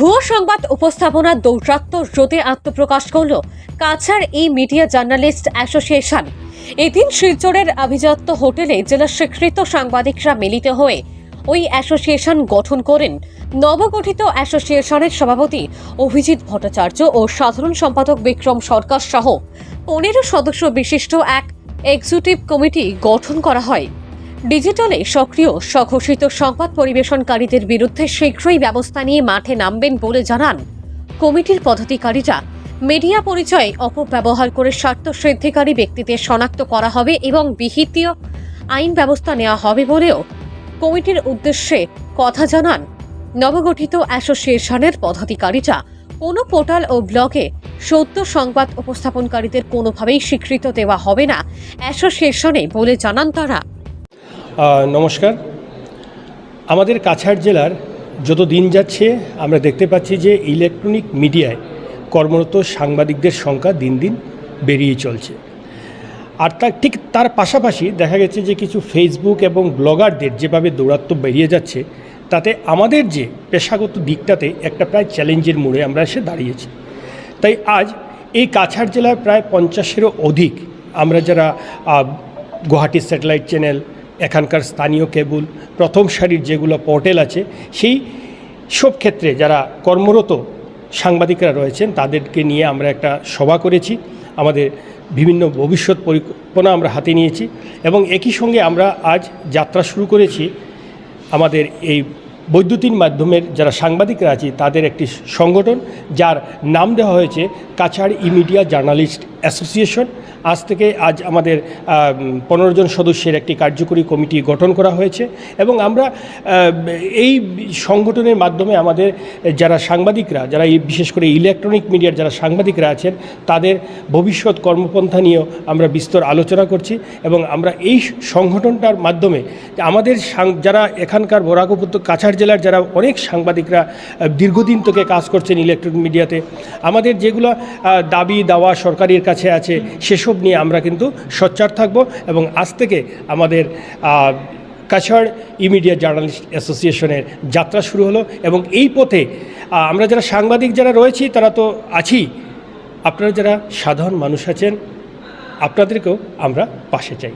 ভুয়ো সংবাদ উপস্থাপনার দৌরাত্ম্য রোধে আত্মপ্রকাশ করল কাছাড় ই মিডিয়া জার্নালিস্ট অ্যাসোসিয়েশন। এদিন শিলচরের আভিজাত্য হোটেলে জেলা স্বীকৃত সাংবাদিকরা মিলিত হয়ে ওই অ্যাসোসিয়েশন গঠন করেন। নবগঠিত অ্যাসোসিয়েশনের সভাপতি অভিজিৎ ভট্টাচার্য ও সাধারণ সম্পাদক বিক্রম সরকার সহ 15 সদস্য বিশিষ্ট এক এক্সিকিউটিভ কমিটি গঠন করা হয়। ডিজিটালে সক্রিয় স্বঘোষিত সংবাদ পরিবেশনকারীদের বিরুদ্ধে শীঘ্রই ব্যবস্থা নিয়ে মাঠে নামবেন বলে জানান কমিটির পদাধিকারীরা। মিডিয়া পরিচয়ে অপব্যবহার করে স্বার্থ সিদ্ধিকারী ব্যক্তিদের শনাক্ত করা হবে এবং বিহিত আইন ব্যবস্থা নেওয়া হবে বলেও কমিটির উদ্দেশ্যে কথা জানান নবগঠিত অ্যাসোসিয়েশনের পদাধিকারীরা। কোনো পোর্টাল ও ব্লগে সত্য সংবাদ উপস্থাপনকারীদের কোনোভাবেই স্বীকৃতি দেওয়া হবে না অ্যাসোসিয়েশনে বলে জানান তারা। নমস্কার। আমাদের কাছাড় জেলার যত দিন যাচ্ছে আমরা দেখতে পাচ্ছি যে ইলেকট্রনিক মিডিয়ায় কর্মরত সাংবাদিকদের সংখ্যা দিন দিন বেরিয়ে চলছে। আর তার পাশাপাশি দেখা গেছে যে কিছু ফেসবুক এবং ব্লগারদের যেভাবে দৌরাত্ম্য বেরিয়ে যাচ্ছে, তাতে আমাদের যে পেশাগত দিকটাতে একটা প্রায় চ্যালেঞ্জের মোড়ে আমরা এসে দাঁড়িয়েছি। তাই আজ এই কাছাড় জেলায় প্রায় 50-এরও অধিক আমরা যারা গুয়াহাটি স্যাটেলাইট চ্যানেল, এখানকার স্থানীয় কেবল, প্রথম সারির যেগুলো পোর্টাল আছে, সেই সব ক্ষেত্রে যারা কর্মরত সাংবাদিকরা রয়েছেন তাদেরকে নিয়ে আমরা একটা সভা করেছি। আমাদের বিভিন্ন ভবিষ্যৎ পরিকল্পনা আমরা হাতে নিয়েছি এবং একই সঙ্গে আমরা আজ যাত্রা শুরু করেছি আমাদের এই বৈদ্যুতিন মাধ্যমের যারা সাংবাদিকরা আছে তাদের একটি সংগঠন, যার নাম দেওয়া হয়েছে কাছাড় ই মিডিয়া জার্নালিস্ট অ্যাসোসিয়েশন। আজ আমাদের 15 জন সদস্যের একটি কার্যকরী কমিটি গঠন করা হয়েছে এবং আমরা এই সংগঠনের মাধ্যমে আমাদের যারা সাংবাদিকরা, যারা বিশেষ করে ইলেকট্রনিক মিডিয়ার যারা সাংবাদিকরা আছেন তাদের ভবিষ্যৎ কর্মপন্থা নিয়েও আমরা বিস্তর আলোচনা করছি এবং আমরা এই সংগঠনটার মাধ্যমে আমাদের যারা এখানকার বরাক উপত্যকা কাছাড় জেলার যারা অনেক সাংবাদিকরা দীর্ঘদিন থেকে কাজ করছেন ইলেকট্রনিক মিডিয়াতে, আমাদের যেগুলো দাবি দাওয়া সরকারের কাছে আছে সেসব নিয়ে আমরা কিন্তু সোচ্চার থাকব এবং আজ থেকে আমাদের কাছাড় ই মিডিয়া জার্নালিস্ট অ্যাসোসিয়েশনের যাত্রা শুরু হলো এবং এই পথে আমরা যারা সাংবাদিক যারা রয়েছি তারা তো আছি, আপনারা যারা সাধারণ মানুষ আছেন আপনাদেরকেও আমরা পাশে চাই।